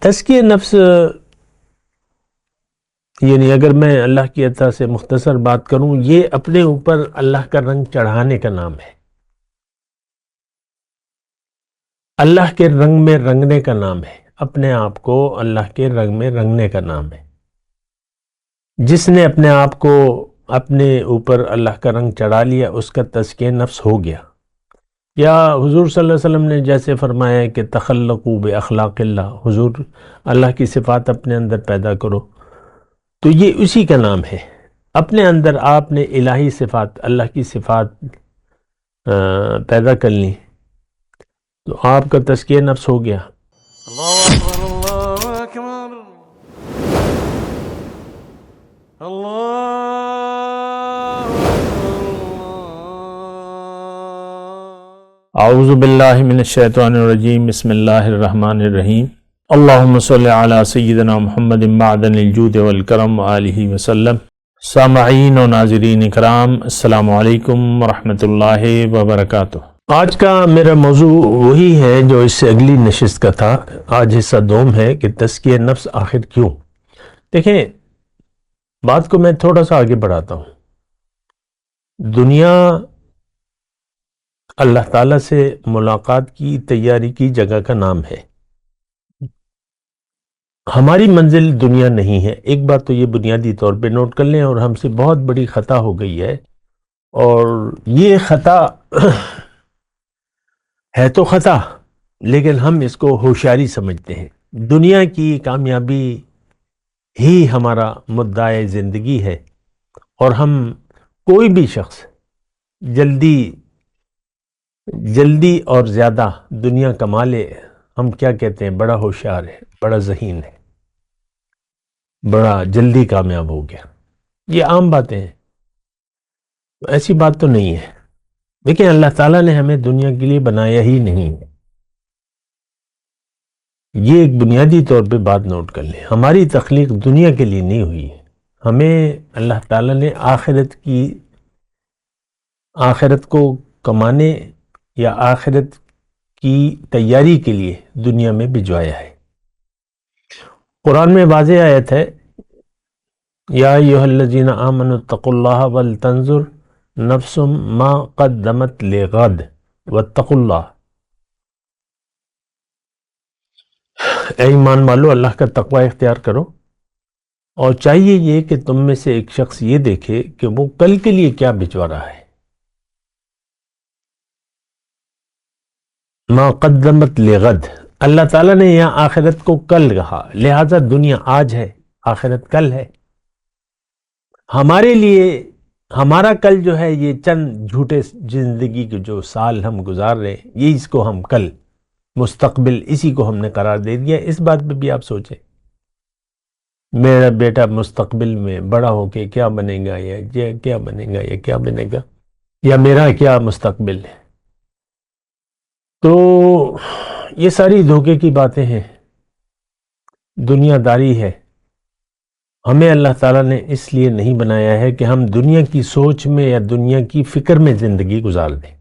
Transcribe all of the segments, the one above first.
تزکیہ نفس یعنی اگر میں اللہ کی عطا سے مختصر بات کروں، یہ اپنے اوپر اللہ کا رنگ چڑھانے کا نام ہے، اللہ کے رنگ میں رنگنے کا نام ہے، اپنے آپ کو اللہ کے رنگ میں رنگنے کا نام ہے۔ جس نے اپنے آپ کو اپنے اوپر اللہ کا رنگ چڑھا لیا اس کا تزکیہ نفس ہو گیا۔ یا حضور صلی اللہ علیہ وسلم نے جیسے فرمایا کہ تخلقوا باخلاق اللہ، حضور اللہ کی صفات اپنے اندر پیدا کرو، تو یہ اسی کا نام ہے۔ اپنے اندر آپ نے الہی صفات، اللہ کی صفات پیدا کر لی تو آپ کا تزکیہ نفس ہو گیا۔ اللہ اکبر اللہ اکبر اللہ اعوذ باللہ من الشیطان الرجیم، بسم اللہ الرحمن الرحیم۔ اللہم صلی علی سیدنا محمد معدن الجود والکرم وآلہ وسلم۔ سامعین و ناظرین اکرام، السلام علیکم ورحمۃ اللہ وبرکاتہ۔ آج کا میرا موضوع وہی ہے جو اس سے اگلی نشست کا تھا۔ آج حصہ دوم ہے کہ تزکیہ نفس آخر کیوں۔ دیکھیں، بات کو میں تھوڑا سا آگے بڑھاتا ہوں۔ دنیا اللہ تعالیٰ سے ملاقات کی تیاری کی جگہ کا نام ہے۔ ہماری منزل دنیا نہیں ہے، ایک بات تو یہ بنیادی طور پہ نوٹ کر لیں، اور ہم سے بہت بڑی خطا ہو گئی ہے، اور یہ خطا ہے تو خطا لیکن ہم اس کو ہوشیاری سمجھتے ہیں۔ دنیا کی کامیابی ہی ہمارا مدعا زندگی ہے، اور ہم کوئی بھی شخص جلدی اور زیادہ دنیا کما لے، ہم کیا کہتے ہیں، بڑا ہوشیار ہے، بڑا ذہین ہے، بڑا جلدی کامیاب ہو گیا۔ یہ عام باتیں ہیں، ایسی بات تو نہیں ہے۔ لیکن اللہ تعالیٰ نے ہمیں دنیا کے لیے بنایا ہی نہیں ہے۔ یہ ایک بنیادی طور پہ بات نوٹ کر لیں، ہماری تخلیق دنیا کے لیے نہیں ہوئی ہے۔ ہمیں اللہ تعالیٰ نے آخرت کو کمانے یا آخرت کی تیاری کے لیے دنیا میں بھجوایا ہے۔ قرآن میں واضح آیت ہے، یا ایھا الذین آمنوا اتقوا اللہ ولتنظر نفس ما قدمت لغد واتقوا اللہ۔ اے ایمان والو، اللہ کا تقوی اختیار کرو، اور چاہیے یہ کہ تم میں سے ایک شخص یہ دیکھے کہ وہ کل کے لیے کیا بھجوا رہا ہے۔ ما قدمت لغد، اللہ تعالیٰ نے یہاں آخرت کو کل کہا، لہذا دنیا آج ہے، آخرت کل ہے۔ ہمارے لیے ہمارا کل جو ہے، یہ چند جھوٹے زندگی کے جو سال ہم گزار رہے ہیں، یہ اس کو ہم کل، مستقبل، اسی کو ہم نے قرار دے دیا۔ اس بات پہ بھی آپ سوچیں، میرا بیٹا مستقبل میں بڑا ہو کے کیا بنے گا، یا کیا بنے گا، یا کیا بنے گا، یا میرا کیا مستقبل ہے۔ تو یہ ساری دھوکے کی باتیں ہیں، دنیا داری ہے۔ ہمیں اللہ تعالیٰ نے اس لیے نہیں بنایا ہے کہ ہم دنیا کی سوچ میں یا دنیا کی فکر میں زندگی گزار دیں۔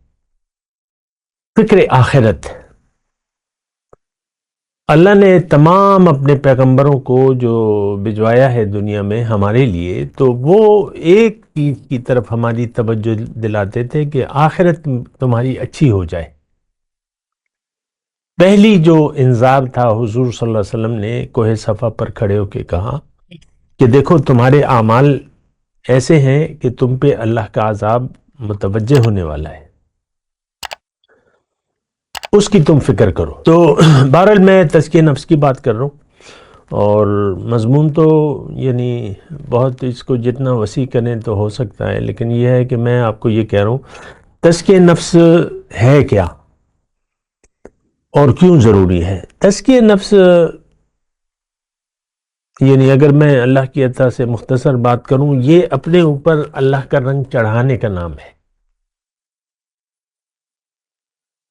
فکر آخرت، اللہ نے تمام اپنے پیغمبروں کو جو بھجوایا ہے دنیا میں ہمارے لیے، تو وہ ایک چیز کی طرف ہماری توجہ دلاتے تھے کہ آخرت تمہاری اچھی ہو جائے۔ پہلی جو انذار تھا، حضور صلی اللہ علیہ وسلم نے کوہ صفا پر کھڑے ہو کے کہا کہ دیکھو تمہارے اعمال ایسے ہیں کہ تم پہ اللہ کا عذاب متوجہ ہونے والا ہے، اس کی تم فکر کرو۔ تو بہرحال میں تزکیہ نفس کی بات کر رہا ہوں، اور مضمون تو یعنی بہت، اس کو جتنا وسیع کریں تو ہو سکتا ہے، لیکن یہ ہے کہ میں آپ کو یہ کہہ رہا ہوں، تزکیہ نفس ہے کیا اور کیوں ضروری ہے۔ تزکیہ نفس یعنی اگر میں اللہ کی عطا سے مختصر بات کروں، یہ اپنے اوپر اللہ کا رنگ چڑھانے کا نام ہے،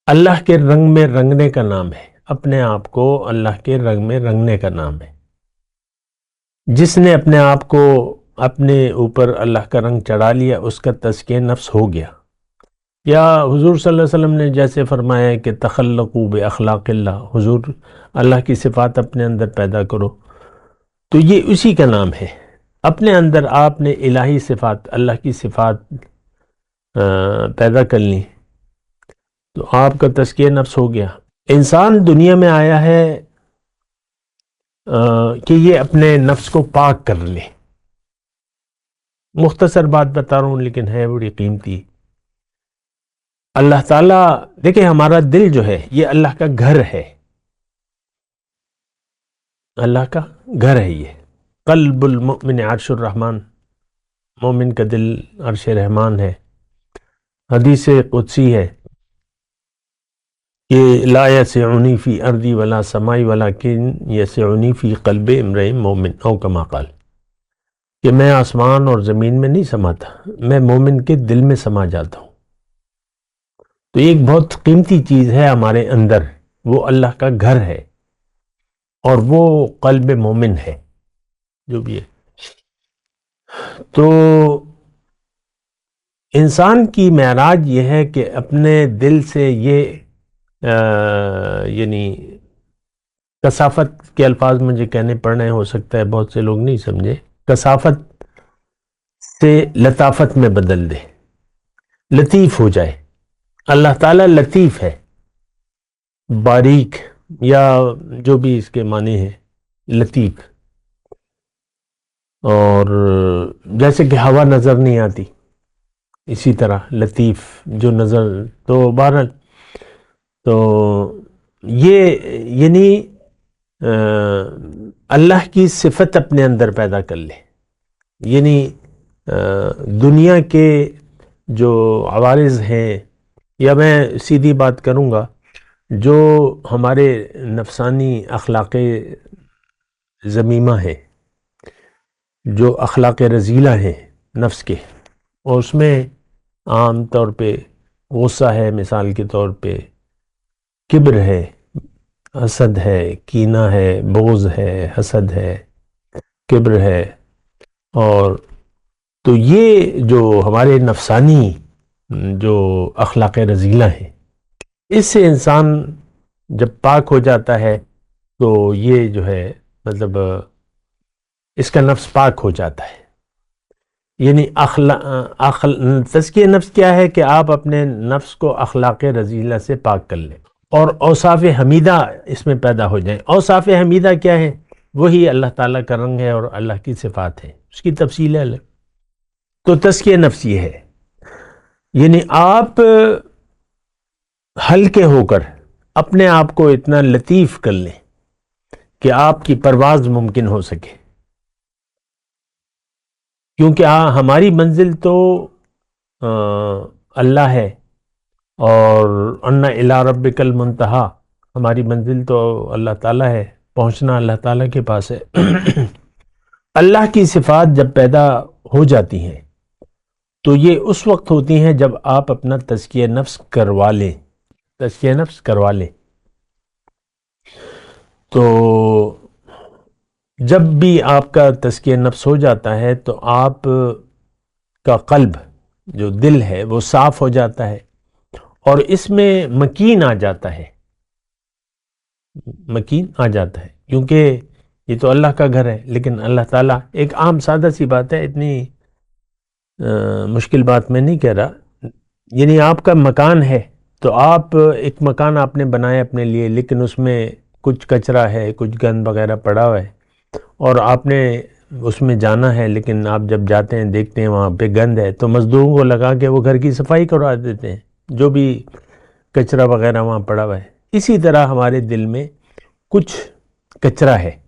اللہ کے رنگ میں رنگنے کا نام ہے، اپنے آپ کو اللہ کے رنگ میں رنگنے کا نام ہے۔ جس نے اپنے آپ کو اپنے اوپر اللہ کا رنگ چڑھا لیا اس کا تزکیہ نفس ہو گیا۔ یا حضور صلی اللہ علیہ وسلم نے جیسے فرمایا کہ تخلقوا باخلاق اللہ، حضور اللہ کی صفات اپنے اندر پیدا کرو، تو یہ اسی کا نام ہے۔ اپنے اندر آپ نے الہی صفات، اللہ کی صفات پیدا کر لیں تو آپ کا تزکیہ نفس ہو گیا۔ انسان دنیا میں آیا ہے کہ یہ اپنے نفس کو پاک کر لے۔ مختصر بات بتا رہا ہوں لیکن ہے بڑی قیمتی۔ اللہ تعالیٰ دیکھیں، ہمارا دل جو ہے یہ اللہ کا گھر ہے، اللہ کا گھر ہے۔ یہ قلب المؤمن عرش الرحمن، مومن کا دل عرش رحمان ہے۔ حدیث قدسی ہے کہ لا یسعنی فی ارضی ولا سمائی ولکن یسعنی فی قلب امرئ مومن، او کما قال، کہ میں آسمان اور زمین میں نہیں سماتا، میں مومن کے دل میں سما جاتا ہوں۔ تو ایک بہت قیمتی چیز ہے ہمارے اندر، وہ اللہ کا گھر ہے اور وہ قلب مومن ہے جو بھی ہے۔ تو انسان کی معراج یہ ہے کہ اپنے دل سے یہ یعنی کثافت کے الفاظ مجھے کہنے پڑنے، ہو سکتا ہے بہت سے لوگ نہیں سمجھے، کثافت سے لطافت میں بدل دے، لطیف ہو جائے۔ اللہ تعالیٰ لطیف ہے، باریک، یا جو بھی اس کے معنی ہے لطیف۔ اور جیسے کہ ہوا نظر نہیں آتی، اسی طرح لطیف جو نظر، تو بہرحال تو یہ یعنی اللہ کی صفت اپنے اندر پیدا کر لے، یعنی دنیا کے جو عوارض ہیں، یا میں سیدھی بات کروں گا، جو ہمارے نفسانی اخلاق ذمیمہ ہیں، جو اخلاق رذیلہ ہیں نفس کے، اور اس میں عام طور پہ غصہ ہے، مثال کے طور پہ کبر ہے، حسد ہے، کینہ ہے، بغض ہے، حسد ہے، کبر ہے، اور تو یہ جو ہمارے نفسانی جو اخلاق رذیلہ ہیں، اس سے انسان جب پاک ہو جاتا ہے تو یہ جو ہے مطلب اس کا نفس پاک ہو جاتا ہے۔ یعنی تزکیہ نفس کیا ہے کہ آپ اپنے نفس کو اخلاق رذیلہ سے پاک کر لیں اور اوصاف حمیدہ اس میں پیدا ہو جائیں۔ اوصاف حمیدہ کیا ہے؟ وہی اللہ تعالیٰ کا رنگ ہے اور اللہ کی صفات ہے، اس کی تفصیل ہے الگ۔ تو تزکیہ نفس یہ ہے، یعنی آپ ہلکے ہو کر اپنے آپ کو اتنا لطیف کر لیں کہ آپ کی پرواز ممکن ہو سکے، کیونکہ ہماری منزل تو اللہ ہے، اور ان الی ربک المنتہا، ہماری منزل تو اللہ تعالیٰ ہے، پہنچنا اللہ تعالیٰ کے پاس ہے۔ اللہ کی صفات جب پیدا ہو جاتی ہیں تو یہ اس وقت ہوتی ہیں جب آپ اپنا تزکیہ نفس کروا لیں، تزکیہ نفس کروا لیں۔ تو جب بھی آپ کا تزکیہ نفس ہو جاتا ہے تو آپ کا قلب جو دل ہے وہ صاف ہو جاتا ہے، اور اس میں مکین آ جاتا ہے، مکین آ جاتا ہے، کیونکہ یہ تو اللہ کا گھر ہے۔ لیکن اللہ تعالیٰ، ایک عام سادہ سی بات ہے، اتنی مشکل بات میں نہیں کہہ رہا، یعنی آپ کا مکان ہے تو آپ ایک مکان آپ نے بنایا اپنے لیے، لیکن اس میں کچھ کچرا ہے، کچھ گند وغیرہ پڑا ہوا ہے، اور آپ نے اس میں جانا ہے، لیکن آپ جب جاتے ہیں دیکھتے ہیں وہاں پہ گند ہے تو مزدوروں کو لگا کے وہ گھر کی صفائی کروا دیتے ہیں، جو بھی کچرا وغیرہ وہاں پڑا ہوا ہے۔ اسی طرح ہمارے دل میں کچھ کچرا ہے،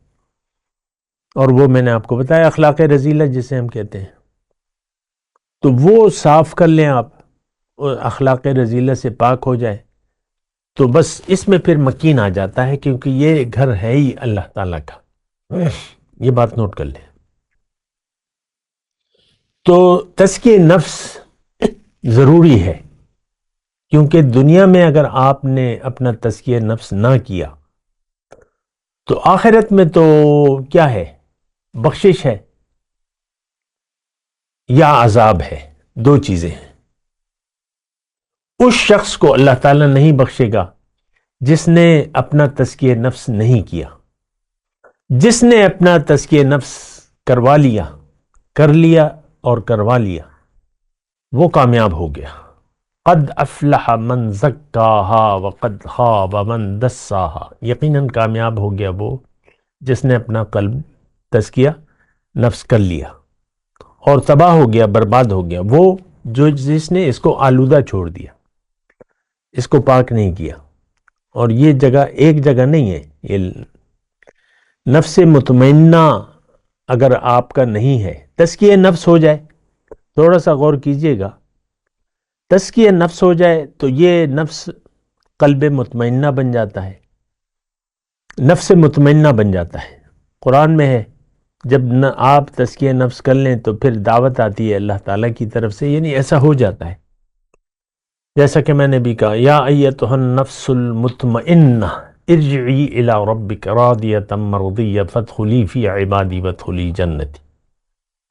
اور وہ میں نے آپ کو بتایا اخلاق رذیلہ جسے ہم کہتے ہیں، تو وہ صاف کر لیں آپ، اخلاق رذیلہ سے پاک ہو جائے تو بس اس میں پھر مکین آ جاتا ہے، کیونکہ یہ گھر ہے ہی اللہ تعالیٰ کا۔ یہ بات نوٹ کر لیں۔ تو تزکیہ نفس ضروری ہے، کیونکہ دنیا میں اگر آپ نے اپنا تزکیہ نفس نہ کیا تو آخرت میں تو کیا ہے؟ بخشش ہے یا عذاب ہے، دو چیزیں ہیں۔ اس شخص کو اللہ تعالیٰ نہیں بخشے گا جس نے اپنا تزکیہ نفس نہیں کیا. جس نے اپنا تزکیہ نفس کروا لیا، کر لیا اور کروا لیا، وہ کامیاب ہو گیا. قد افلح من زکاہا وقد خاب من دساہا. یقیناً کامیاب ہو گیا وہ جس نے اپنا قلب تزکیہ نفس کر لیا، اور تباہ ہو گیا، برباد ہو گیا وہ جس نے اس کو آلودہ چھوڑ دیا، اس کو پاک نہیں کیا. اور یہ جگہ ایک جگہ نہیں ہے. یہ نفس مطمئنہ اگر آپ کا نہیں ہے، تزکیہ نفس ہو جائے، تھوڑا سا غور کیجئے گا، تزکیہ نفس ہو جائے تو یہ نفس قلب مطمئنہ بن جاتا ہے، نفس مطمئنہ بن جاتا ہے. قرآن میں ہے جب آپ تزکیہ نفس کر لیں تو پھر دعوت آتی ہے اللہ تعالیٰ کی طرف سے، یعنی ایسا ہو جاتا ہے. جیسا کہ میں نے بھی کہا، یا ایتھا النفس المطمئنہ ارجعی الی ربک راضیۃ مرضیہ فادخلی فی عبادی وادخلی جنتی.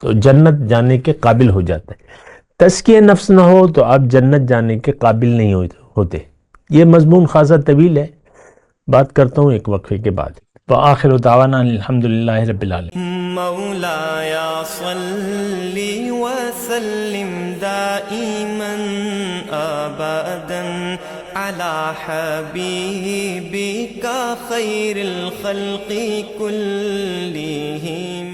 تو جنت جانے کے قابل ہو جاتا ہے. تزکیہ نفس نہ ہو تو آپ جنت جانے کے قابل نہیں ہوتے. یہ مضمون خاصا طویل ہے، بات کرتا ہوں ایک وقفے کے بعد. وآخر دعوانا الحمدللہ رب العالمین. مولاي صل وسلم دائما ابدا على حبيبك خير الخلق كلهم.